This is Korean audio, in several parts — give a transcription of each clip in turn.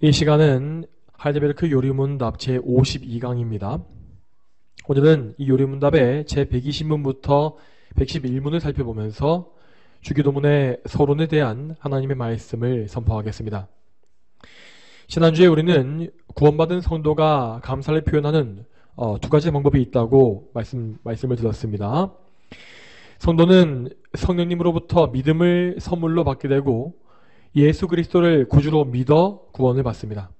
이 시간은 하이델베르크 요리문답 제52강입니다. 오늘은 이 요리문답의 제120문부터 111문을 살펴보면서 주기도문의 서론에 대한 하나님의 말씀을 선포하겠습니다. 지난주에 우리는 구원받은 성도가 감사를 표현하는 두 가지 방법이 있다고 말씀을 드렸습니다. 성도는 성령님으로부터 믿음을 선물로 받게 되고 예수 그리스도를 구주로 믿어 구원을 받습니다.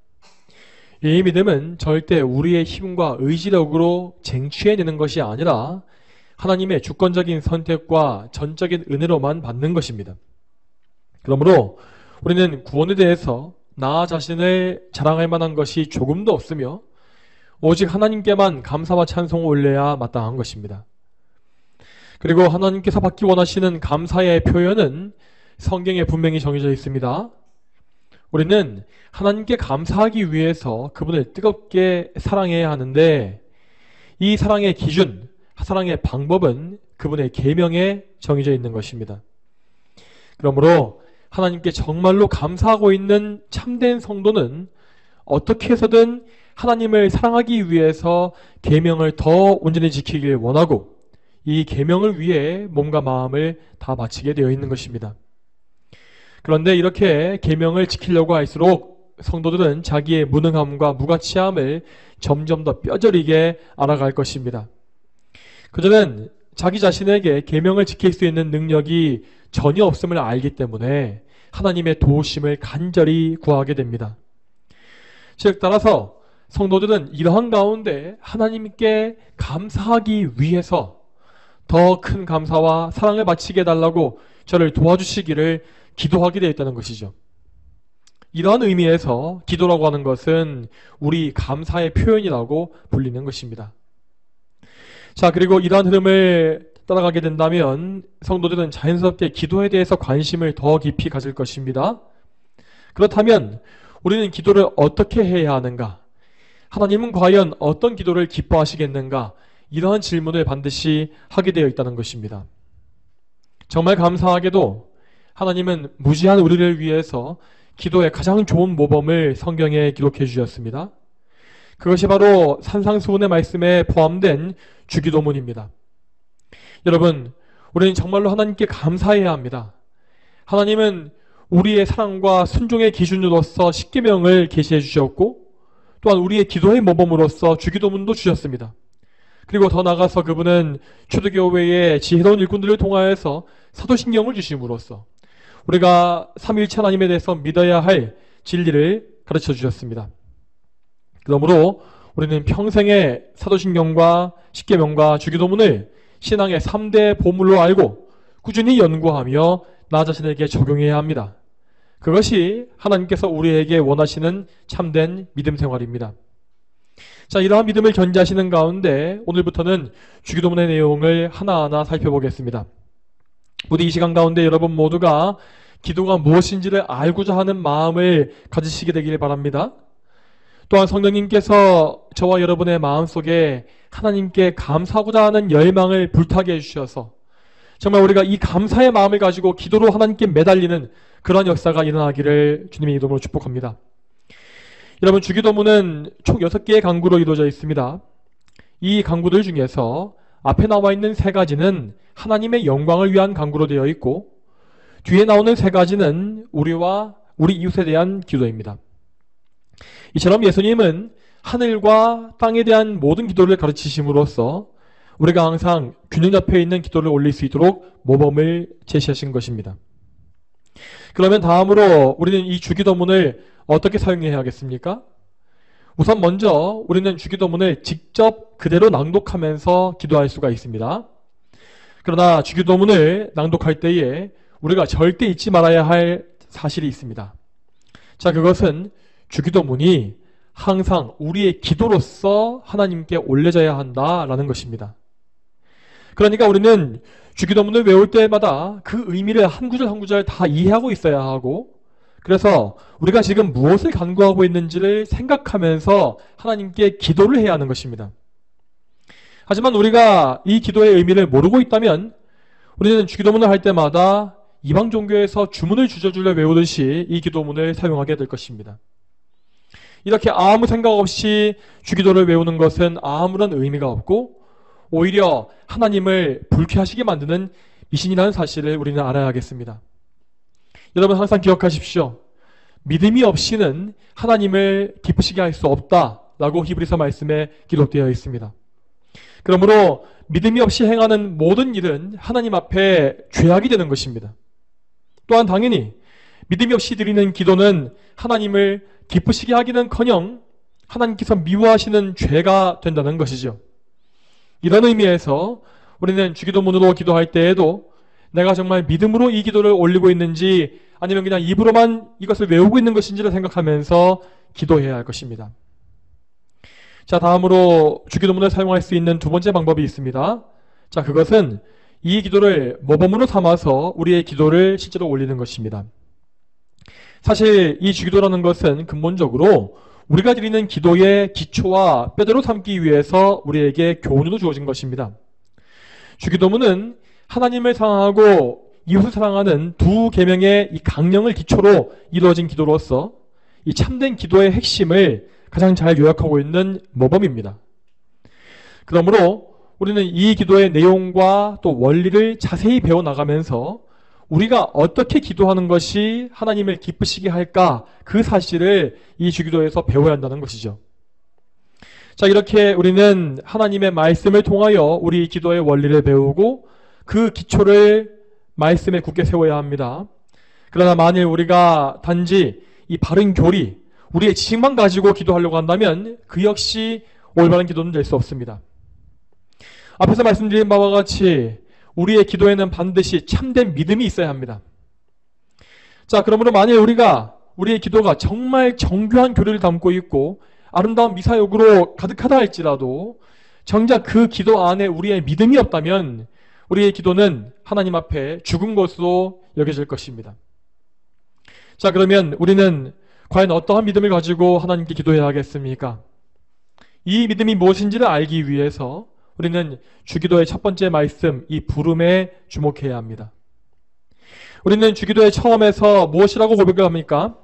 이 믿음은 절대 우리의 힘과 의지력으로 쟁취해내는 것이 아니라 하나님의 주권적인 선택과 전적인 은혜로만 받는 것입니다. 그러므로 우리는 구원에 대해서 나 자신을 자랑할 만한 것이 조금도 없으며 오직 하나님께만 감사와 찬송을 올려야 마땅한 것입니다. 그리고 하나님께서 받기 원하시는 감사의 표현은 성경에 분명히 정해져 있습니다. 우리는 하나님께 감사하기 위해서 그분을 뜨겁게 사랑해야 하는데 이 사랑의 기준, 사랑의 방법은 그분의 계명에 정해져 있는 것입니다. 그러므로 하나님께 정말로 감사하고 있는 참된 성도는 어떻게 해서든 하나님을 사랑하기 위해서 계명을 더 온전히 지키길 원하고 이 계명을 위해 몸과 마음을 다 바치게 되어 있는 것입니다. 그런데 이렇게 계명을 지키려고 할수록 성도들은 자기의 무능함과 무가치함을 점점 더 뼈저리게 알아갈 것입니다. 그들은 자기 자신에게 계명을 지킬 수 있는 능력이 전혀 없음을 알기 때문에 하나님의 도우심을 간절히 구하게 됩니다. 즉 따라서 성도들은 이러한 가운데 하나님께 감사하기 위해서 더 큰 감사와 사랑을 바치게 해달라고 저를 도와주시기를 기도하게 되어 있다는 것이죠. 이러한 의미에서 기도라고 하는 것은 우리 감사의 표현이라고 불리는 것입니다. 자, 그리고 이러한 흐름을 따라가게 된다면 성도들은 자연스럽게 기도에 대해서 관심을 더 깊이 가질 것입니다. 그렇다면 우리는 기도를 어떻게 해야 하는가? 하나님은 과연 어떤 기도를 기뻐하시겠는가? 이러한 질문을 반드시 하게 되어 있다는 것입니다. 정말 감사하게도 하나님은 무지한 우리를 위해서 기도의 가장 좋은 모범을 성경에 기록해 주셨습니다. 그것이 바로 산상수훈의 말씀에 포함된 주기도문입니다. 여러분, 우리는 정말로 하나님께 감사해야 합니다. 하나님은 우리의 사랑과 순종의 기준으로서 십계명을 계시해 주셨고 또한 우리의 기도의 모범으로서 주기도문도 주셨습니다. 그리고 더 나아가서 그분은 초대교회의 지혜로운 일꾼들을 통하여서 사도신경을 주심으로써 우리가 삼위일체 하나님에 대해서 믿어야 할 진리를 가르쳐 주셨습니다. 그러므로 우리는 평생의 사도신경과 십계명과 주기도문을 신앙의 3대 보물로 알고 꾸준히 연구하며 나 자신에게 적용해야 합니다. 그것이 하나님께서 우리에게 원하시는 참된 믿음 생활입니다. 자, 이러한 믿음을 견지하시는 가운데 오늘부터는 주기도문의 내용을 하나하나 살펴보겠습니다. 부디 이 시간 가운데 여러분 모두가 기도가 무엇인지를 알고자 하는 마음을 가지시게 되길 바랍니다. 또한 성령님께서 저와 여러분의 마음속에 하나님께 감사하고자 하는 열망을 불타게 해주셔서 정말 우리가 이 감사의 마음을 가지고 기도로 하나님께 매달리는 그러한 역사가 일어나기를 주님의 이름으로 축복합니다. 여러분, 주기도문은 총 6개의 강구로 이루어져 있습니다. 이 강구들 중에서 앞에 나와 있는 3가지는 하나님의 영광을 위한 강구로 되어 있고 뒤에 나오는 3가지는 우리와 우리 이웃에 대한 기도입니다. 이처럼 예수님은 하늘과 땅에 대한 모든 기도를 가르치심으로써 우리가 항상 균형 잡혀 있는 기도를 올릴 수 있도록 모범을 제시하신 것입니다. 그러면 다음으로 우리는 이 주기도문을 어떻게 사용해야 하겠습니까? 우선 먼저 우리는 주기도문을 직접 그대로 낭독하면서 기도할 수가 있습니다. 그러나 주기도문을 낭독할 때에 우리가 절대 잊지 말아야 할 사실이 있습니다. 자, 그것은 주기도문이 항상 우리의 기도로서 하나님께 올려져야 한다라는 것입니다. 그러니까 우리는 주기도문을 외울 때마다 그 의미를 한 구절 한 구절 다 이해하고 있어야 하고 그래서 우리가 지금 무엇을 간구하고 있는지를 생각하면서 하나님께 기도를 해야 하는 것입니다. 하지만 우리가 이 기도의 의미를 모르고 있다면 우리는 주기도문을 할 때마다 이방 종교에서 주문을 주저주려 외우듯이 이 기도문을 사용하게 될 것입니다. 이렇게 아무 생각 없이 주기도를 외우는 것은 아무런 의미가 없고 오히려 하나님을 불쾌하시게 만드는 미신이라는 사실을 우리는 알아야겠습니다. 여러분 항상 기억하십시오. 믿음이 없이는 하나님을 기쁘시게 할 수 없다라고 히브리서 말씀에 기록되어 있습니다. 그러므로 믿음이 없이 행하는 모든 일은 하나님 앞에 죄악이 되는 것입니다. 또한 당연히 믿음이 없이 드리는 기도는 하나님을 기쁘시게 하기는커녕 하나님께서 미워하시는 죄가 된다는 것이죠. 이런 의미에서 우리는 주기도문으로 기도할 때에도 내가 정말 믿음으로 이 기도를 올리고 있는지 아니면 그냥 입으로만 이것을 외우고 있는 것인지를 생각하면서 기도해야 할 것입니다. 자, 다음으로 주기도문을 사용할 수 있는 두 번째 방법이 있습니다. 자, 그것은 이 기도를 모범으로 삼아서 우리의 기도를 실제로 올리는 것입니다. 사실 이 주기도라는 것은 근본적으로 우리가 드리는 기도의 기초와 뼈대로 삼기 위해서 우리에게 교훈으로 주어진 것입니다. 주기도문은 하나님을 사랑하고 이웃을 사랑하는 두 계명의 이 강령을 기초로 이루어진 기도로서 이 참된 기도의 핵심을 가장 잘 요약하고 있는 모범입니다. 그러므로 우리는 이 기도의 내용과 또 원리를 자세히 배워나가면서 우리가 어떻게 기도하는 것이 하나님을 기쁘시게 할까 그 사실을 이 주기도에서 배워야 한다는 것이죠. 자, 이렇게 우리는 하나님의 말씀을 통하여 우리 기도의 원리를 배우고 그 기초를 말씀에 굳게 세워야 합니다. 그러나 만일 우리가 단지 이 바른 교리, 우리의 지식만 가지고 기도하려고 한다면 그 역시 올바른 기도는 될 수 없습니다. 앞에서 말씀드린 바와 같이 우리의 기도에는 반드시 참된 믿음이 있어야 합니다. 자, 그러므로 만일 우리의 기도가 정말 정교한 교리를 담고 있고 아름다운 미사역으로 가득하다 할지라도 정작 그 기도 안에 우리의 믿음이 없다면 우리의 기도는 하나님 앞에 죽은 것으로 여겨질 것입니다. 자, 그러면 우리는 과연 어떠한 믿음을 가지고 하나님께 기도해야 하겠습니까? 이 믿음이 무엇인지를 알기 위해서 우리는 주기도의 첫 번째 말씀, 이 부름에 주목해야 합니다. 우리는 주기도의 처음에서 무엇이라고 고백을 합니까?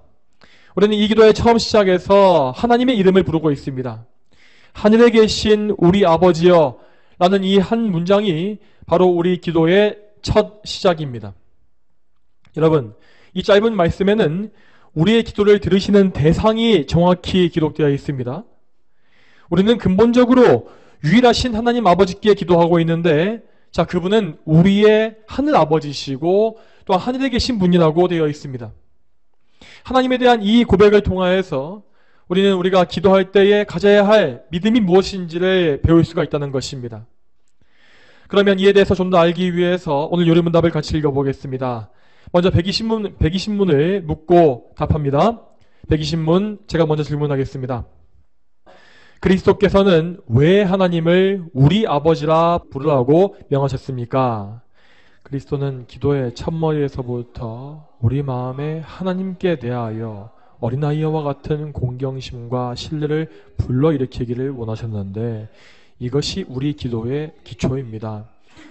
우리는 이 기도의 처음 시작에서 하나님의 이름을 부르고 있습니다. 하늘에 계신 우리 아버지여 라는 이 한 문장이 바로 우리 기도의 첫 시작입니다. 여러분, 이 짧은 말씀에는 우리의 기도를 들으시는 대상이 정확히 기록되어 있습니다. 우리는 근본적으로 유일하신 하나님 아버지께 기도하고 있는데, 자, 그분은 우리의 하늘 아버지시고 또 하늘에 계신 분이라고 되어 있습니다. 하나님에 대한 이 고백을 통하여서 우리는 우리가 기도할 때에 가져야 할 믿음이 무엇인지를 배울 수가 있다는 것입니다. 그러면 이에 대해서 좀 더 알기 위해서 오늘 요리문답을 같이 읽어보겠습니다. 먼저 120문을 묻고 답합니다. 120문 제가 먼저 질문하겠습니다. 그리스도께서는 왜 하나님을 우리 아버지라 부르라고 명하셨습니까? 그리스도는 기도의 첫머리에서부터 우리 마음에 하나님께 대하여 어린아이와 같은 공경심과 신뢰를 불러일으키기를 원하셨는데 이것이 우리 기도의 기초입니다.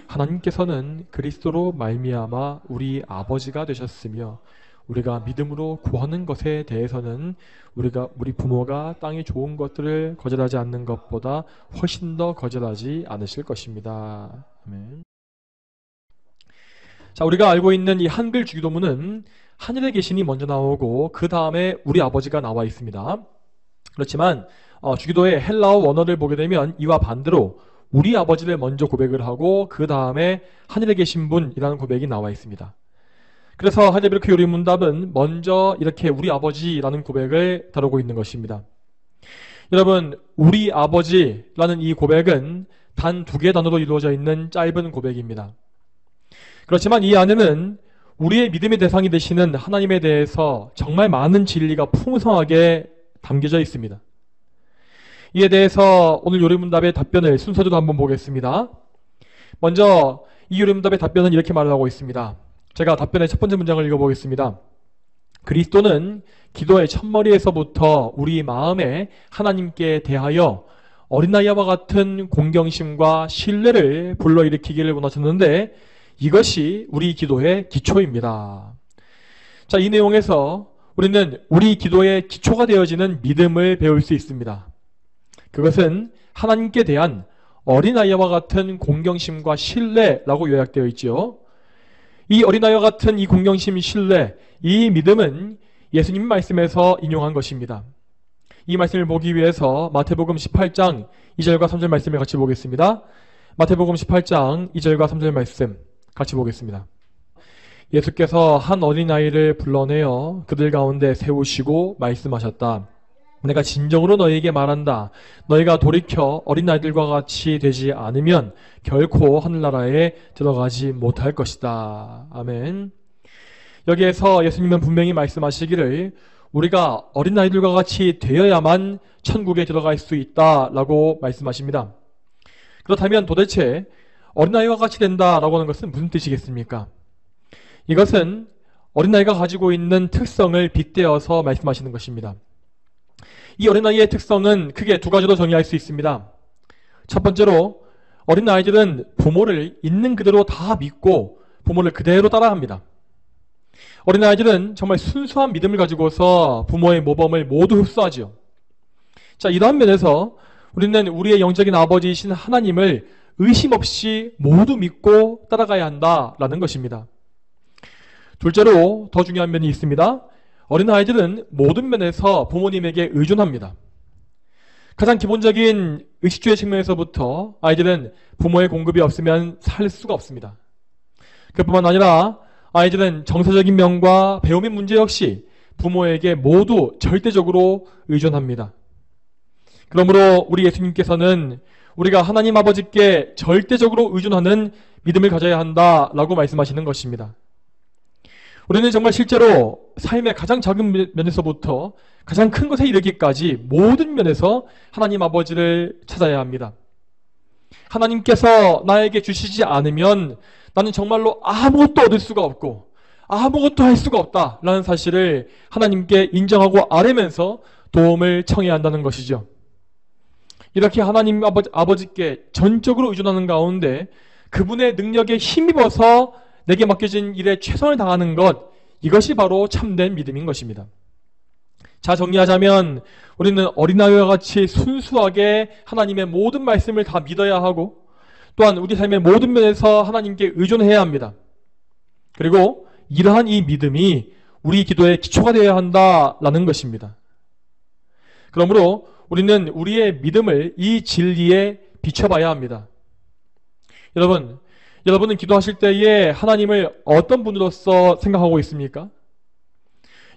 하나님께서는 그리스도로 말미암아 우리 아버지가 되셨으며 우리가 믿음으로 구하는 것에 대해서는 우리 부모가 땅의 좋은 것들을 거절하지 않는 것보다 훨씬 더 거절하지 않으실 것입니다. 아멘. 자, 우리가 알고 있는 이 한글 주기도문은 하늘에 계신이 먼저 나오고 그 다음에 우리 아버지가 나와 있습니다. 그렇지만 주기도의 헬라어 원어를 보게 되면 이와 반대로 우리 아버지를 먼저 고백을 하고 그 다음에 하늘에 계신 분이라는 고백이 나와 있습니다. 그래서 하이델베르크 요리문답은 먼저 이렇게 우리 아버지라는 고백을 다루고 있는 것입니다. 여러분, 우리 아버지라는 이 고백은 단 두 개의 단어로 이루어져 있는 짧은 고백입니다. 그렇지만 이 안에는 우리의 믿음의 대상이 되시는 하나님에 대해서 정말 많은 진리가 풍성하게 담겨져 있습니다. 이에 대해서 오늘 요리문답의 답변을 순서대로 한번 보겠습니다. 먼저 이 요리문답의 답변은 이렇게 말을 하고 있습니다. 제가 답변의 첫 번째 문장을 읽어보겠습니다. 그리스도는 기도의 첫머리에서부터 우리 마음에 하나님께 대하여 어린아이와 같은 공경심과 신뢰를 불러일으키기를 원하셨는데 이것이 우리 기도의 기초입니다. 자, 이 내용에서 우리는 우리 기도의 기초가 되어지는 믿음을 배울 수 있습니다. 그것은 하나님께 대한 어린아이와 같은 공경심과 신뢰라고 요약되어 있지요. 이 어린아이와 같은 이 공경심, 신뢰, 이 믿음은 예수님 말씀에서 인용한 것입니다. 이 말씀을 보기 위해서 마태복음 18장 2절과 3절 말씀을 같이 보겠습니다. 마태복음 18장 2절과 3절 말씀 같이 보겠습니다. 예수께서 한 어린아이를 불러내어 그들 가운데 세우시고 말씀하셨다. 내가 진정으로 너희에게 말한다. 너희가 돌이켜 어린아이들과 같이 되지 않으면 결코 하늘나라에 들어가지 못할 것이다. 아멘. 여기에서 예수님은 분명히 말씀하시기를 우리가 어린아이들과 같이 되어야만 천국에 들어갈 수 있다라고 말씀하십니다. 그렇다면 도대체 어린아이와 같이 된다라고 하는 것은 무슨 뜻이겠습니까? 이것은 어린아이가 가지고 있는 특성을 빗대어서 말씀하시는 것입니다. 이 어린아이의 특성은 크게 두 가지로 정의할 수 있습니다. 첫 번째로 어린아이들은 부모를 있는 그대로 다 믿고 부모를 그대로 따라합니다. 어린아이들은 정말 순수한 믿음을 가지고서 부모의 모범을 모두 흡수하죠. 자, 이러한 면에서 우리는 우리의 영적인 아버지이신 하나님을 의심 없이 모두 믿고 따라가야 한다라는 것입니다. 둘째로 더 중요한 면이 있습니다. 어린아이들은 모든 면에서 부모님에게 의존합니다. 가장 기본적인 의식주의 측면에서부터 아이들은 부모의 공급이 없으면 살 수가 없습니다. 그뿐만 아니라 아이들은 정서적인 면과 배움의 문제 역시 부모에게 모두 절대적으로 의존합니다. 그러므로 우리 예수님께서는 우리가 하나님 아버지께 절대적으로 의존하는 믿음을 가져야 한다라고 말씀하시는 것입니다. 우리는 정말 실제로 삶의 가장 작은 면에서부터 가장 큰 것에 이르기까지 모든 면에서 하나님 아버지를 찾아야 합니다. 하나님께서 나에게 주시지 않으면 나는 정말로 아무것도 얻을 수가 없고 아무것도 할 수가 없다라는 사실을 하나님께 인정하고 아뢰면서 도움을 청해야 한다는 것이죠. 이렇게 하나님 아버지께 전적으로 의존하는 가운데 그분의 능력에 힘입어서 내게 맡겨진 일에 최선을 다하는 것, 이것이 바로 참된 믿음인 것입니다. 자, 정리하자면 우리는 어린아이와 같이 순수하게 하나님의 모든 말씀을 다 믿어야 하고 또한 우리 삶의 모든 면에서 하나님께 의존해야 합니다. 그리고 이러한 이 믿음이 우리 기도의 기초가 되어야 한다라는 것입니다. 그러므로 우리는 우리의 믿음을 이 진리에 비춰봐야 합니다. 여러분은 기도하실 때에 하나님을 어떤 분으로서 생각하고 있습니까?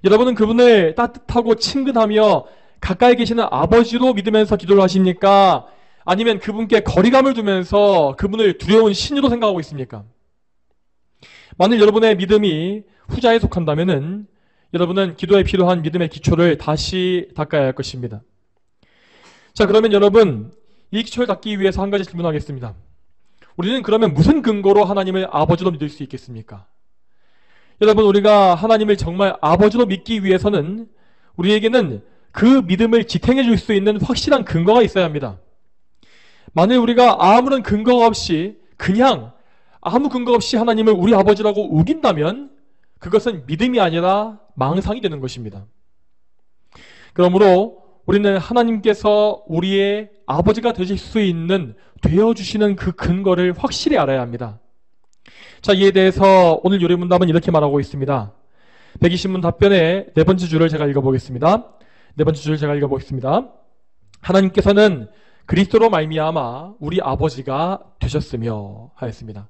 여러분은 그분을 따뜻하고 친근하며 가까이 계시는 아버지로 믿으면서 기도를 하십니까? 아니면 그분께 거리감을 두면서 그분을 두려운 신으로 생각하고 있습니까? 만일 여러분의 믿음이 후자에 속한다면은 여러분은 기도에 필요한 믿음의 기초를 다시 닦아야 할 것입니다. 자, 그러면 여러분, 이 기초를 닦기 위해서 한 가지 질문하겠습니다. 우리는 그러면 무슨 근거로 하나님을 아버지로 믿을 수 있겠습니까? 여러분, 우리가 하나님을 정말 아버지로 믿기 위해서는 우리에게는 그 믿음을 지탱해 줄 수 있는 확실한 근거가 있어야 합니다. 만일 우리가 아무런 근거가 없이 그냥 아무 근거 없이 하나님을 우리 아버지라고 우긴다면 그것은 믿음이 아니라 망상이 되는 것입니다. 그러므로 우리는 하나님께서 우리의 아버지가 되실 수 있는, 되어주시는 그 근거를 확실히 알아야 합니다. 자, 이에 대해서 오늘 요리문답은 이렇게 말하고 있습니다. 120문 답변의 네 번째 줄을 제가 읽어보겠습니다. 네 번째 줄을 제가 읽어보겠습니다. 하나님께서는 그리스도로 말미암아 우리 아버지가 되셨으며 하였습니다.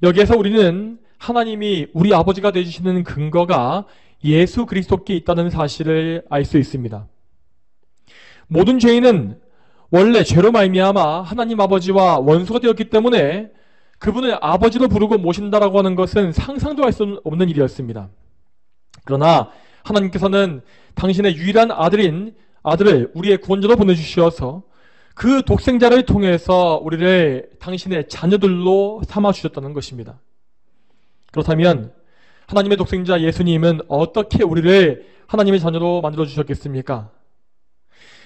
여기에서 우리는 하나님이 우리 아버지가 되주시는 근거가 예수 그리스도께 있다는 사실을 알 수 있습니다. 모든 죄인은 원래 죄로 말미암아 하나님 아버지와 원수가 되었기 때문에 그분을 아버지로 부르고 모신다라고 하는 것은 상상도 할 수 없는 일이었습니다. 그러나 하나님께서는 당신의 유일한 아들을 우리의 구원자로 보내주셔서 그 독생자를 통해서 우리를 당신의 자녀들로 삼아주셨다는 것입니다. 그렇다면 하나님의 독생자 예수님은 어떻게 우리를 하나님의 자녀로 만들어주셨겠습니까?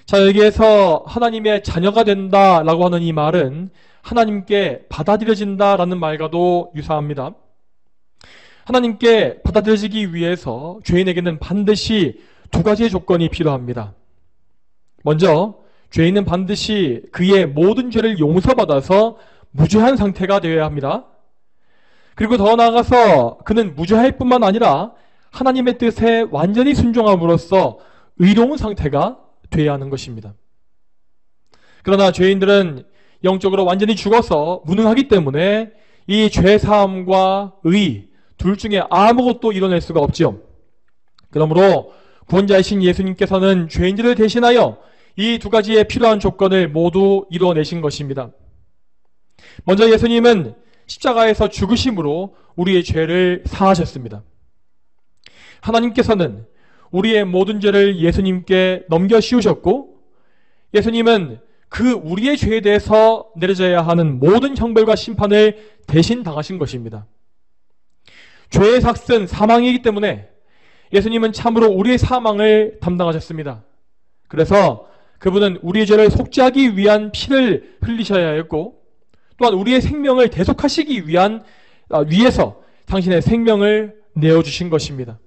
자, 여기에서 하나님의 자녀가 된다라고 하는 이 말은 하나님께 받아들여진다라는 말과도 유사합니다. 하나님께 받아들여지기 위해서 죄인에게는 반드시 두 가지의 조건이 필요합니다. 먼저 죄인은 반드시 그의 모든 죄를 용서받아서 무죄한 상태가 되어야 합니다. 그리고 더 나아가서 그는 무죄할 뿐만 아니라 하나님의 뜻에 완전히 순종함으로써 의로운 상태가 되어야 하는 것입니다. 그러나 죄인들은 영적으로 완전히 죽어서 무능하기 때문에 이 죄사함과 의 둘 중에 아무것도 이뤄낼 수가 없지요. 그러므로 구원자이신 예수님께서는 죄인들을 대신하여 이 두 가지의 필요한 조건을 모두 이루어내신 것입니다. 먼저 예수님은 십자가에서 죽으심으로 우리의 죄를 사하셨습니다. 하나님께서는 우리의 모든 죄를 예수님께 넘겨 씌우셨고, 예수님은 그 우리의 죄에 대해서 내려져야 하는 모든 형벌과 심판을 대신 당하신 것입니다. 죄의 삭은 사망이기 때문에 예수님은 참으로 우리의 사망을 담당하셨습니다. 그래서 그분은 우리의 죄를 속죄하기 위한 피를 흘리셔야 했고, 또한 우리의 생명을 대속하시기 위해서 당신의 생명을 내어주신 것입니다.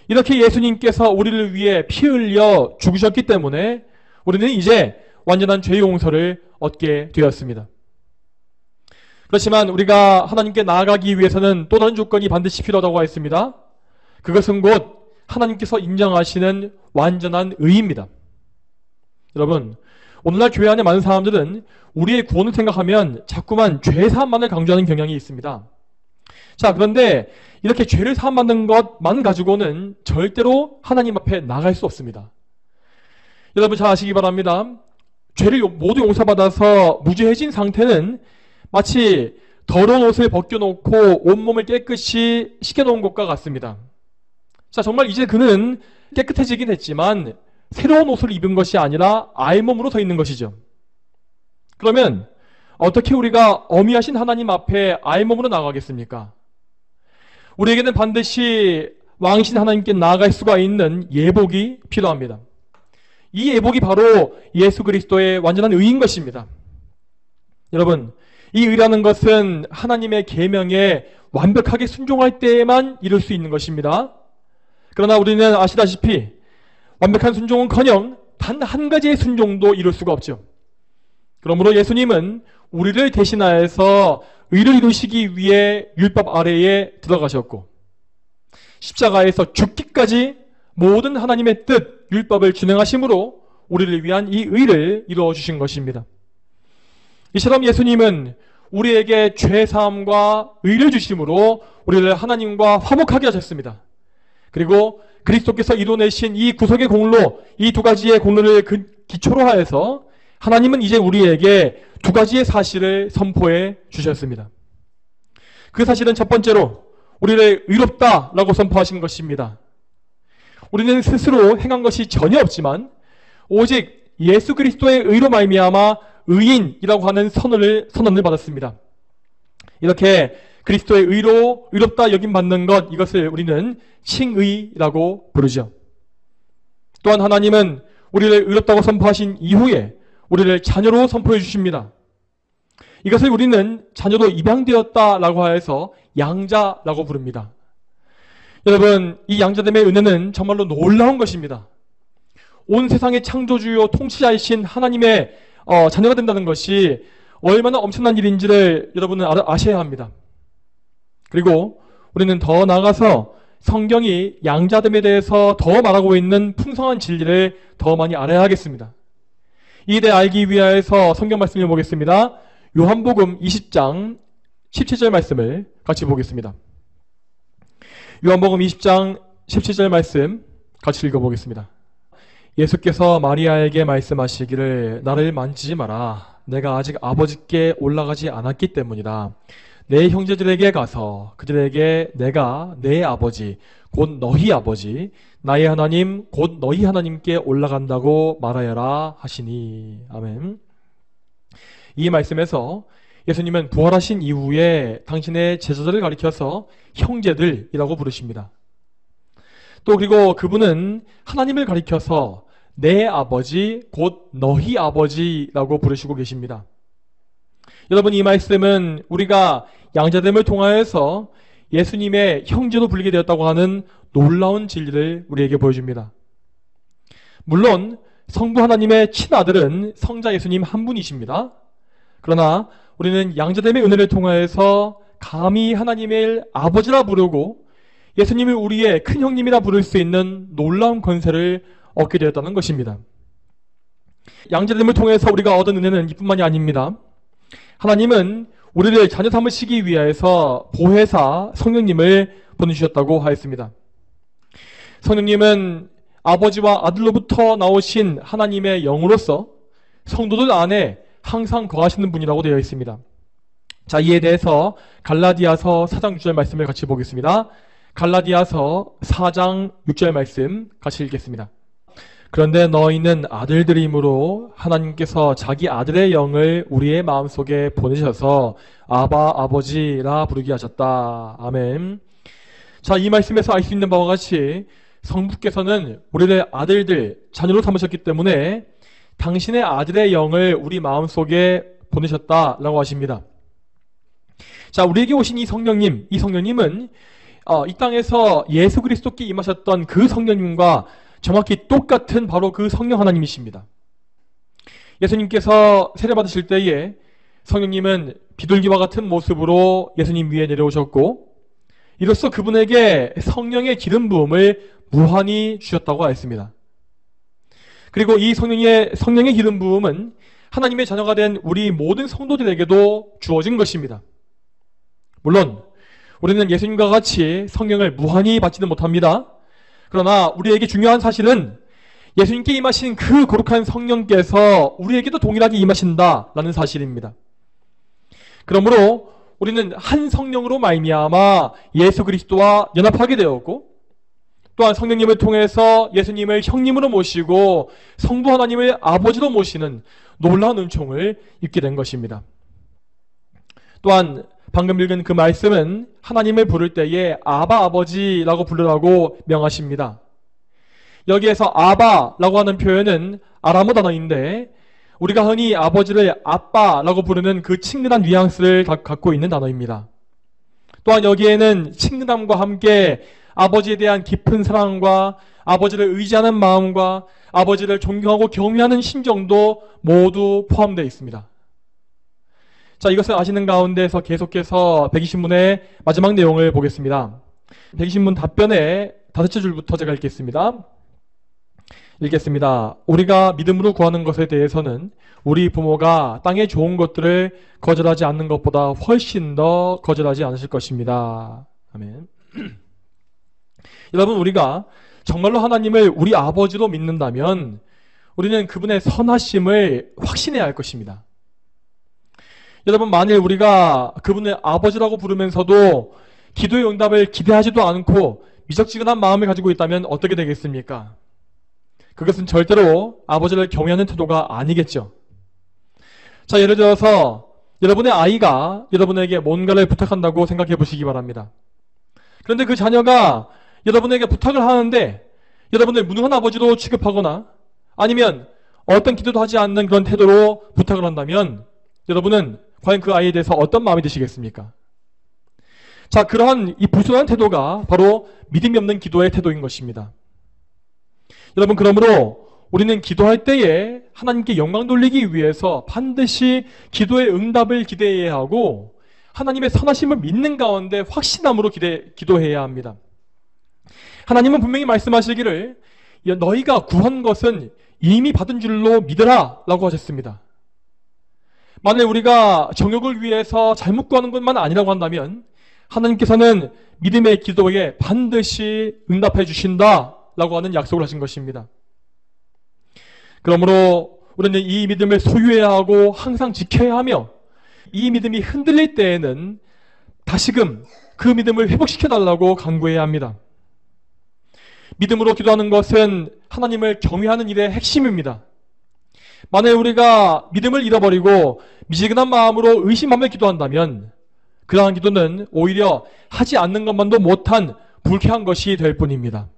이렇게 예수님께서 우리를 위해 피 흘려 죽으셨기 때문에 우리는 이제 완전한 죄 용서를 얻게 되었습니다. 그렇지만 우리가 하나님께 나아가기 위해서는 또 다른 조건이 반드시 필요하다고 했습니다. 그것은 곧 하나님께서 인정하시는 완전한 의입니다. 여러분, 오늘날 교회 안에 많은 사람들은 우리의 구원을 생각하면 자꾸만 죄사함만을 강조하는 경향이 있습니다. 자, 그런데 이렇게 죄를 사함받는 것만 가지고는 절대로 하나님 앞에 나갈 수 없습니다. 여러분 잘 아시기 바랍니다. 죄를 모두 용서받아서 무죄해진 상태는 마치 더러운 옷을 벗겨놓고 온몸을 깨끗이 씻겨놓은 것과 같습니다. 자, 정말 이제 그는 깨끗해지긴 했지만 새로운 옷을 입은 것이 아니라 알몸으로 서 있는 것이죠. 그러면 어떻게 우리가 어미하신 하나님 앞에 알몸으로 나가겠습니까? 우리에게는 반드시 왕이신 하나님께 나아갈 수가 있는 예복이 필요합니다. 이 예복이 바로 예수 그리스도의 완전한 의인 것입니다. 여러분, 이 의라는 것은 하나님의 계명에 완벽하게 순종할 때에만 이룰 수 있는 것입니다. 그러나 우리는 아시다시피 완벽한 순종은커녕 단 한 가지의 순종도 이룰 수가 없죠. 그러므로 예수님은 우리를 대신하여서 의를 이루시기 위해 율법 아래에 들어가셨고, 십자가에서 죽기까지 모든 하나님의 뜻, 율법을 준행하심으로 우리를 위한 이 의를 이루어 주신 것입니다. 이처럼 예수님은 우리에게 죄사함과 의를 주심으로 우리를 하나님과 화목하게 하셨습니다. 그리고 그리스도께서 이루어내신 이 구속의 공로, 이 두 가지의 공로를 기초로 하여서 하나님은 이제 우리에게 두 가지의 사실을 선포해 주셨습니다. 그 사실은 첫 번째로 우리를 의롭다라고 선포하신 것입니다. 우리는 스스로 행한 것이 전혀 없지만 오직 예수 그리스도의 의로 말미암아 의인이라고 하는 선언을 받았습니다. 이렇게 그리스도의 의롭다 여김받는 것, 이것을 우리는 칭의라고 부르죠. 또한 하나님은 우리를 의롭다고 선포하신 이후에 우리를 자녀로 선포해 주십니다. 이것을 우리는 자녀로 입양되었다라고 하여서 양자라고 부릅니다. 여러분, 이 양자됨의 은혜는 정말로 놀라운 것입니다. 온 세상의 창조주요 통치자이신 하나님의 자녀가 된다는 것이 얼마나 엄청난 일인지를 여러분은 아셔야 합니다. 그리고 우리는 더 나아가서 성경이 양자됨에 대해서 더 말하고 있는 풍성한 진리를 더 많이 알아야 하겠습니다. 이에 대해 알기 위하여서 성경 말씀을 보겠습니다. 요한복음 20장 17절 말씀을 같이 보겠습니다. 요한복음 20장 17절 말씀 같이 읽어보겠습니다. 예수께서 마리아에게 말씀하시기를 나를 만지지 마라. 내가 아직 아버지께 올라가지 않았기 때문이다. 내 형제들에게 가서 그들에게 내가 내 아버지 곧 너희 아버지 나의 하나님 곧 너희 하나님께 올라간다고 말하여라 하시니. 아멘. 이 말씀에서 예수님은 부활하신 이후에 당신의 제자들을 가리켜서 형제들이라고 부르십니다. 또 그리고 그분은 하나님을 가리켜서 내 아버지 곧 너희 아버지라고 부르시고 계십니다. 여러분, 이 말씀은 우리가 양자됨을 통하여서 예수님의 형제로 불리게 되었다고 하는 놀라운 진리를 우리에게 보여줍니다. 물론 성부 하나님의 친아들은 성자 예수님 한 분이십니다. 그러나 우리는 양자됨의 은혜를 통하여서 감히 하나님을 아버지라 부르고 예수님을 우리의 큰 형님이라 부를 수 있는 놀라운 권세를 얻게 되었다는 것입니다. 양자됨을 통해서 우리가 얻은 은혜는 이뿐만이 아닙니다. 하나님은 우리를 자녀 삼으시기 위해서 보혜사 성령님을 보내주셨다고 하였습니다. 성령님은 아버지와 아들로부터 나오신 하나님의 영으로서 성도들 안에 항상 거하시는 분이라고 되어 있습니다. 자, 이에 대해서 갈라디아서 4장 6절 말씀을 같이 보겠습니다. 갈라디아서 4장 6절 말씀 같이 읽겠습니다. 그런데 너희는 아들들이므로 하나님께서 자기 아들의 영을 우리의 마음속에 보내셔서 아바 아버지라 부르게 하셨다. 아멘. 자, 이 말씀에서 알 수 있는 바와 같이 성부께서는 우리를 아들들, 자녀로 삼으셨기 때문에 당신의 아들의 영을 우리 마음속에 보내셨다라고 하십니다. 자, 우리에게 오신 이 성령님은 이 땅에서 예수 그리스도께 임하셨던 그 성령님과 정확히 똑같은 바로 그 성령 하나님이십니다. 예수님께서 세례받으실 때에 성령님은 비둘기와 같은 모습으로 예수님 위에 내려오셨고 이로써 그분에게 성령의 기름 부음을 무한히 주셨다고 하였습니다. 그리고 이 성령의 기름 부음은 하나님의 자녀가 된 우리 모든 성도들에게도 주어진 것입니다. 물론 우리는 예수님과 같이 성령을 무한히 받지는 못합니다. 그러나 우리에게 중요한 사실은 예수님께 임하신 그 거룩한 성령께서 우리에게도 동일하게 임하신다라는 사실입니다. 그러므로 우리는 한 성령으로 말미암아 예수 그리스도와 연합하게 되었고 또한 성령님을 통해서 예수님을 형님으로 모시고 성부 하나님을 아버지로 모시는 놀라운 은총을 입게 된 것입니다. 또한 방금 읽은 그 말씀은 하나님을 부를 때에 아바 아버지라고 부르라고 명하십니다. 여기에서 아바라고 하는 표현은 아람어 단어인데 우리가 흔히 아버지를 아빠라고 부르는 그 친근한 뉘앙스를 갖고 있는 단어입니다. 또한 여기에는 친근함과 함께 아버지에 대한 깊은 사랑과 아버지를 의지하는 마음과 아버지를 존경하고 경외하는 심정도 모두 포함되어 있습니다. 자, 이것을 아시는 가운데서 계속해서 120문의 마지막 내용을 보겠습니다. 120문 답변의 5째 줄부터 제가 읽겠습니다. 우리가 믿음으로 구하는 것에 대해서는 우리 부모가 땅의 좋은 것들을 거절하지 않는 것보다 훨씬 더 거절하지 않으실 것입니다. 아멘. 여러분, 우리가 정말로 하나님을 우리 아버지로 믿는다면 우리는 그분의 선하심을 확신해야 할 것입니다. 여러분, 만일 우리가 그분을 아버지라고 부르면서도 기도의 응답을 기대하지도 않고 미적지근한 마음을 가지고 있다면 어떻게 되겠습니까? 그것은 절대로 아버지를 경외하는 태도가 아니겠죠. 자, 예를 들어서 여러분의 아이가 여러분에게 뭔가를 부탁한다고 생각해 보시기 바랍니다. 그런데 그 자녀가 여러분에게 부탁을 하는데 여러분을 무능한 아버지로 취급하거나 아니면 어떤 기도도 하지 않는 그런 태도로 부탁을 한다면 여러분은 과연 그 아이에 대해서 어떤 마음이 드시겠습니까? 자, 그러한 이 불순한 태도가 바로 믿음이 없는 기도의 태도인 것입니다. 여러분, 그러므로 우리는 기도할 때에 하나님께 영광 돌리기 위해서 반드시 기도의 응답을 기대해야 하고 하나님의 선하심을 믿는 가운데 확신함으로 기도해야 합니다. 하나님은 분명히 말씀하시기를 너희가 구한 것은 이미 받은 줄로 믿으라 라고 하셨습니다. 만일 우리가 정욕을 위해서 잘못 구하는 것만 아니라고 한다면 하나님께서는 믿음의 기도에 반드시 응답해 주신다 라고 하는 약속을 하신 것입니다. 그러므로 우리는 이 믿음을 소유해야 하고 항상 지켜야 하며 이 믿음이 흔들릴 때에는 다시금 그 믿음을 회복시켜달라고 간구해야 합니다. 믿음으로 기도하는 것은 하나님을 경외하는 일의 핵심입니다. 만약 우리가 믿음을 잃어버리고 미지근한 마음으로 의심하며 기도한다면 그러한 기도는 오히려 하지 않는 것만도 못한 불쾌한 것이 될 뿐입니다.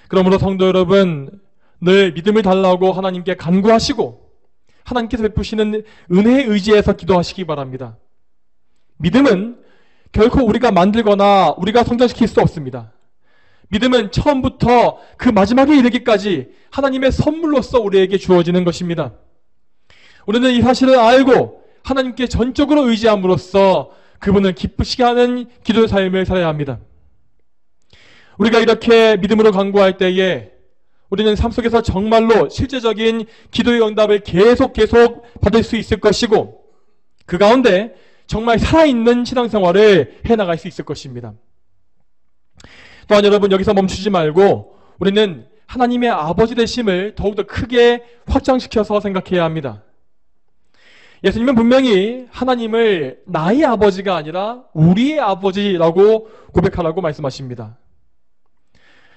그러므로 성도 여러분, 늘 믿음을 달라고 하나님께 간구하시고 하나님께서 베푸시는 은혜에 의지해서 기도하시기 바랍니다. 믿음은 결코 우리가 만들거나 우리가 성장시킬 수 없습니다. 믿음은 처음부터 그 마지막에 이르기까지 하나님의 선물로서 우리에게 주어지는 것입니다. 우리는 이 사실을 알고 하나님께 전적으로 의지함으로써 그분을 기쁘시게 하는 기도의 삶을 살아야 합니다. 우리가 이렇게 믿음으로 간구할 때에 우리는 삶 속에서 정말로 실제적인 기도의 응답을 계속 받을 수 있을 것이고, 그 가운데 정말 살아있는 신앙생활을 해나갈 수 있을 것입니다. 또한 여러분, 여기서 멈추지 말고 우리는 하나님의 아버지 되심을 더욱더 크게 확장시켜서 생각해야 합니다. 예수님은 분명히 하나님을 나의 아버지가 아니라 우리의 아버지라고 고백하라고 말씀하십니다.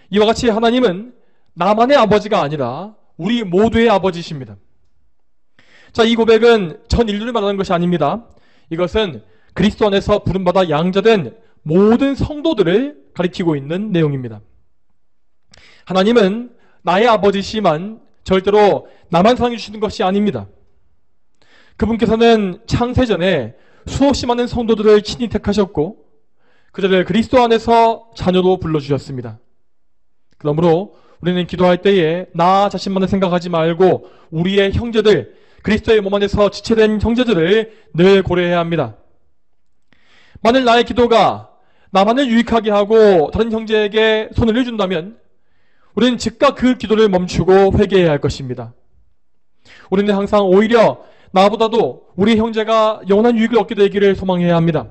이와 같이 하나님은 나만의 아버지가 아니라 우리 모두의 아버지이십니다. 자, 이 고백은 전 인류를 말하는 것이 아닙니다. 이것은 그리스도 안에서 부름받아 양자된 모든 성도들을 가리키고 있는 내용입니다. 하나님은 나의 아버지시지만 절대로 나만 사랑해 주시는 것이 아닙니다. 그분께서는 창세전에 수없이 많은 성도들을 친히 택하셨고 그들을 그리스도 안에서 자녀로 불러주셨습니다. 그러므로 우리는 기도할 때에 나 자신만을 생각하지 말고 우리의 형제들, 그리스도의 몸 안에서 지체된 형제들을 늘 고려해야 합니다. 만일 나의 기도가 나만을 유익하게 하고 다른 형제에게 손해를 준다면 우리는 즉각 그 기도를 멈추고 회개해야 할 것입니다. 우리는 항상 오히려 나보다도 우리 형제가 영원한 유익을 얻게 되기를 소망해야 합니다.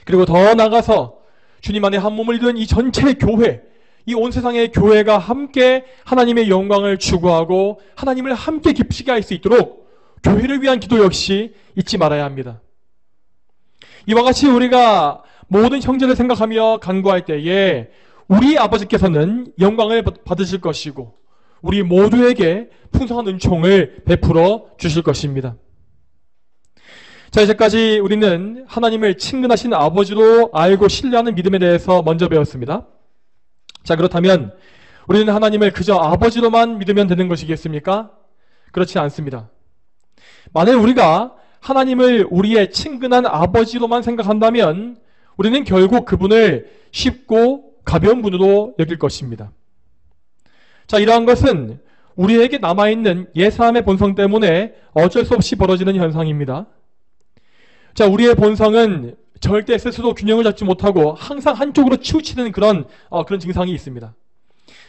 그리고 더 나아가서 주님 안에 한 몸을 이루는 이 전체 교회, 이 온 세상의 교회가 함께 하나님의 영광을 추구하고 하나님을 함께 기쁘시게 할 수 있도록 교회를 위한 기도 역시 잊지 말아야 합니다. 이와 같이 우리가 모든 형제를 생각하며 간구할 때에 우리 아버지께서는 영광을 받으실 것이고 우리 모두에게 풍성한 은총을 베풀어 주실 것입니다. 자, 이제까지 우리는 하나님을 친근하신 아버지로 알고 신뢰하는 믿음에 대해서 먼저 배웠습니다. 자, 그렇다면 우리는 하나님을 그저 아버지로만 믿으면 되는 것이겠습니까? 그렇지 않습니다. 만약 우리가 하나님을 우리의 친근한 아버지로만 생각한다면 우리는 결국 그분을 쉽고 가벼운 분으로 여길 것입니다. 자, 이러한 것은 우리에게 남아있는 옛사람의 본성 때문에 어쩔 수 없이 벌어지는 현상입니다. 자, 우리의 본성은 절대 스스로 균형을 잡지 못하고 항상 한쪽으로 치우치는 그런 증상이 있습니다.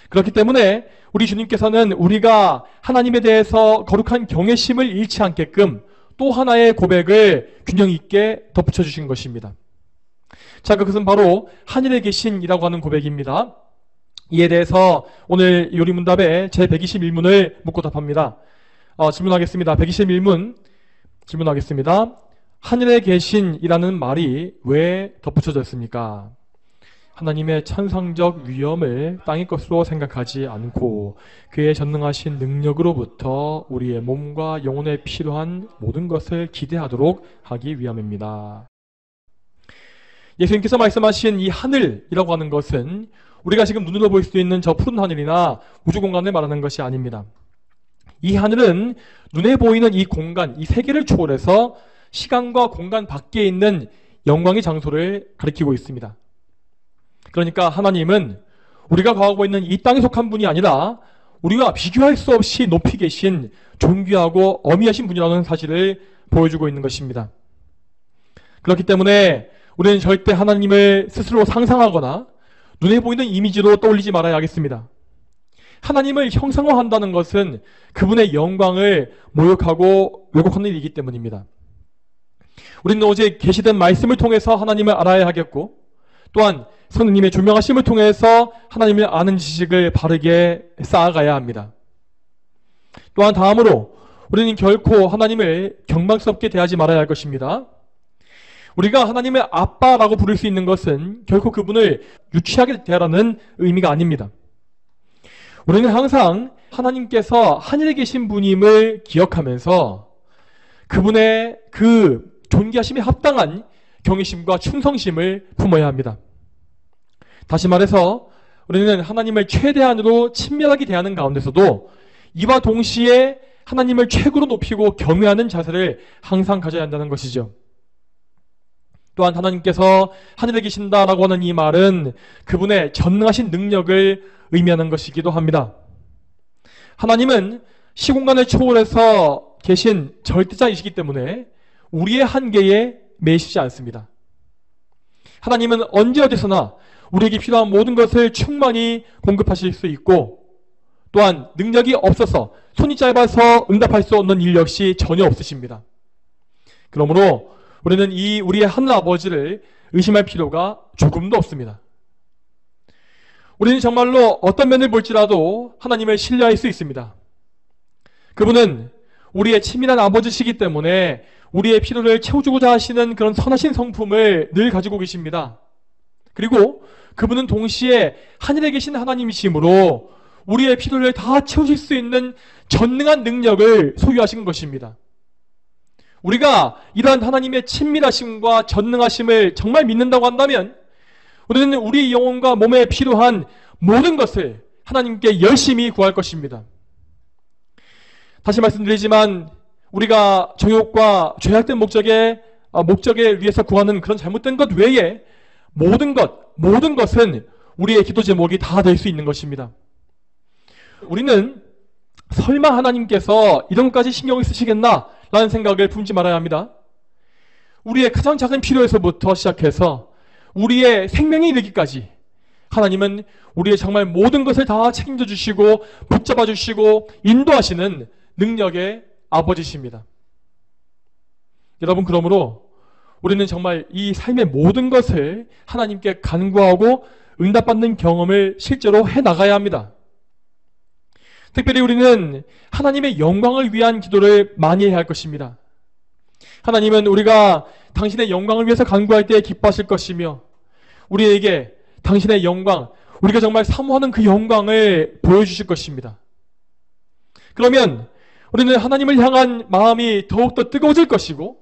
그렇기 때문에 우리 주님께서는 우리가 하나님에 대해서 거룩한 경외심을 잃지 않게끔 또 하나의 고백을 균형 있게 덧붙여 주신 것입니다. 자, 그것은 바로 하늘에 계신이라고 하는 고백입니다. 이에 대해서 오늘 요리문답의 제 121문을 묻고 답합니다. 질문하겠습니다. 121문 질문하겠습니다. 하늘에 계신이라는 말이 왜 덧붙여졌습니까? 하나님의 천상적 위엄을 땅의 것으로 생각하지 않고 그의 전능하신 능력으로부터 우리의 몸과 영혼에 필요한 모든 것을 기대하도록 하기 위함입니다. 예수님께서 말씀하신 이 하늘이라고 하는 것은 우리가 지금 눈으로 볼 수 있는 저 푸른 하늘이나 우주 공간을 말하는 것이 아닙니다. 이 하늘은 눈에 보이는 이 공간, 이 세계를 초월해서 시간과 공간 밖에 있는 영광의 장소를 가리키고 있습니다. 그러니까 하나님은 우리가 거하고 있는 이 땅에 속한 분이 아니라 우리가 비교할 수 없이 높이 계신 존귀하고 어미하신 분이라는 사실을 보여주고 있는 것입니다. 그렇기 때문에 우리는 절대 하나님을 스스로 상상하거나 눈에 보이는 이미지로 떠올리지 말아야 하겠습니다. 하나님을 형상화한다는 것은 그분의 영광을 모욕하고 왜곡하는 일이기 때문입니다. 우리는 오직 계시된 말씀을 통해서 하나님을 알아야 하겠고 또한 성령님의 조명하심을 통해서 하나님을 아는 지식을 바르게 쌓아가야 합니다. 또한 다음으로 우리는 결코 하나님을 경망스럽게 대하지 말아야 할 것입니다. 우리가 하나님의 아빠라고 부를 수 있는 것은 결코 그분을 유치하게 대하라는 의미가 아닙니다. 우리는 항상 하나님께서 하늘에 계신 분임을 기억하면서 그분의 그 존귀하심에 합당한 경외심과 충성심을 품어야 합니다. 다시 말해서 우리는 하나님을 최대한으로 친밀하게 대하는 가운데서도 이와 동시에 하나님을 최고로 높이고 경외하는 자세를 항상 가져야 한다는 것이죠. 또한 하나님께서 하늘에 계신다라고 하는 이 말은 그분의 전능하신 능력을 의미하는 것이기도 합니다. 하나님은 시공간을 초월해서 계신 절대자이시기 때문에 우리의 한계에 매이시지 않습니다. 하나님은 언제 어디서나 우리에게 필요한 모든 것을 충만히 공급하실 수 있고, 또한 능력이 없어서 손이 짧아서 응답할 수 없는 일 역시 전혀 없으십니다. 그러므로 우리는 우리의 하늘 아버지를 의심할 필요가 조금도 없습니다. 우리는 정말로 어떤 면을 볼지라도 하나님을 신뢰할 수 있습니다. 그분은 우리의 친밀한 아버지시기 때문에 우리의 필요를 채워주고자 하시는 그런 선하신 성품을 늘 가지고 계십니다. 그리고 그분은 동시에 하늘에 계신 하나님이시므로 우리의 필요를 다 채우실 수 있는 전능한 능력을 소유하신 것입니다. 우리가 이러한 하나님의 친밀하심과 전능하심을 정말 믿는다고 한다면 우리는 우리 영혼과 몸에 필요한 모든 것을 하나님께 열심히 구할 것입니다. 다시 말씀드리지만 우리가 정욕과 죄악된 목적에 위해서 구하는 그런 잘못된 것 외에 모든 것은 우리의 기도 제목이 다 될 수 있는 것입니다. 우리는 설마 하나님께서 이런 것까지 신경을 쓰시겠나? 라는 생각을 품지 말아야 합니다. 우리의 가장 작은 필요에서부터 시작해서 우리의 생명에 이르기까지 하나님은 우리의 정말 모든 것을 다 책임져 주시고 붙잡아 주시고 인도하시는 능력의 아버지십니다. 여러분, 그러므로 우리는 정말 이 삶의 모든 것을 하나님께 간구하고 응답받는 경험을 실제로 해나가야 합니다. 특별히 우리는 하나님의 영광을 위한 기도를 많이 해야 할 것입니다. 하나님은 우리가 당신의 영광을 위해서 간구할 때 기뻐하실 것이며 우리에게 당신의 영광, 우리가 정말 사모하는 그 영광을 보여주실 것입니다. 그러면 우리는 하나님을 향한 마음이 더욱더 뜨거워질 것이고,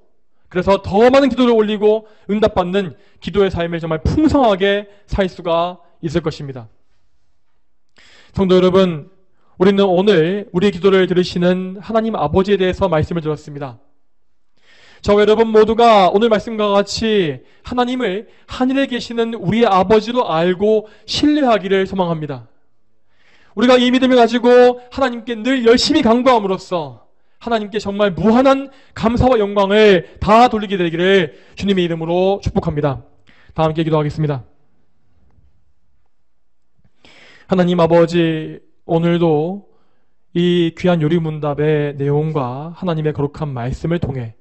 그래서 더 많은 기도를 올리고 응답받는 기도의 삶을 정말 풍성하게 살 수가 있을 것입니다. 성도 여러분, 우리는 오늘 우리의 기도를 들으시는 하나님 아버지에 대해서 말씀을 들었습니다. 저와 여러분 모두가 오늘 말씀과 같이 하나님을 하늘에 계시는 우리의 아버지로 알고 신뢰하기를 소망합니다. 우리가 이 믿음을 가지고 하나님께 늘 열심히 간구함으로써 하나님께 정말 무한한 감사와 영광을 다 돌리게 되기를 주님의 이름으로 축복합니다. 다 함께 기도하겠습니다. 하나님 아버지, 오늘도 이 귀한 요리문답의 내용과 하나님의 거룩한 말씀을 통해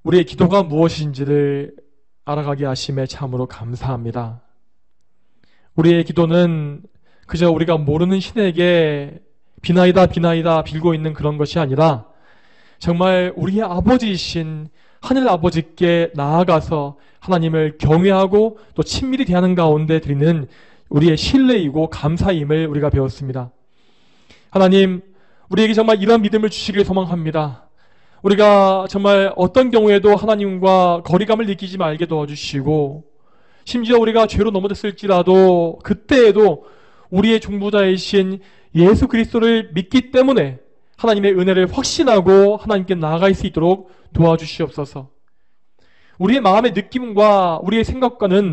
우리의 기도가 무엇인지를 알아가게 하심에 참으로 감사합니다. 우리의 기도는 그저 우리가 모르는 신에게 비나이다 빌고 있는 그런 것이 아니라 정말 우리의 아버지이신 하늘 아버지께 나아가서 하나님을 경외하고 또 친밀히 대하는 가운데 드리는 우리의 신뢰이고 감사임을 우리가 배웠습니다. 하나님, 우리에게 정말 이런 믿음을 주시길 소망합니다. 우리가 정말 어떤 경우에도 하나님과 거리감을 느끼지 말게 도와주시고, 심지어 우리가 죄로 넘어졌을지라도 그때에도 우리의 중보자이신 예수 그리스도를 믿기 때문에 하나님의 은혜를 확신하고 하나님께 나아갈 수 있도록 도와주시옵소서. 우리의 마음의 느낌과 우리의 생각과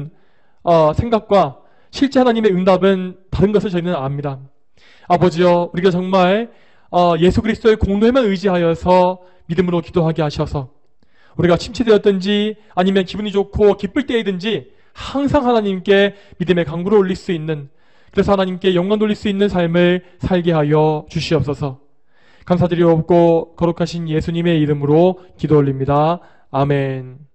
실제 하나님의 응답은 다른 것을 저희는 압니다. 아버지여, 우리가 정말 예수 그리스도의 공로에만 의지하여서 믿음으로 기도하게 하셔서 우리가 침체되었든지 아니면 기분이 좋고 기쁠 때이든지 항상 하나님께 믿음의 간구를 올릴 수 있는, 그래서 하나님께 영광 돌릴 수 있는 삶을 살게 하여 주시옵소서. 감사드리옵고 거룩하신 예수님의 이름으로 기도 올립니다. 아멘.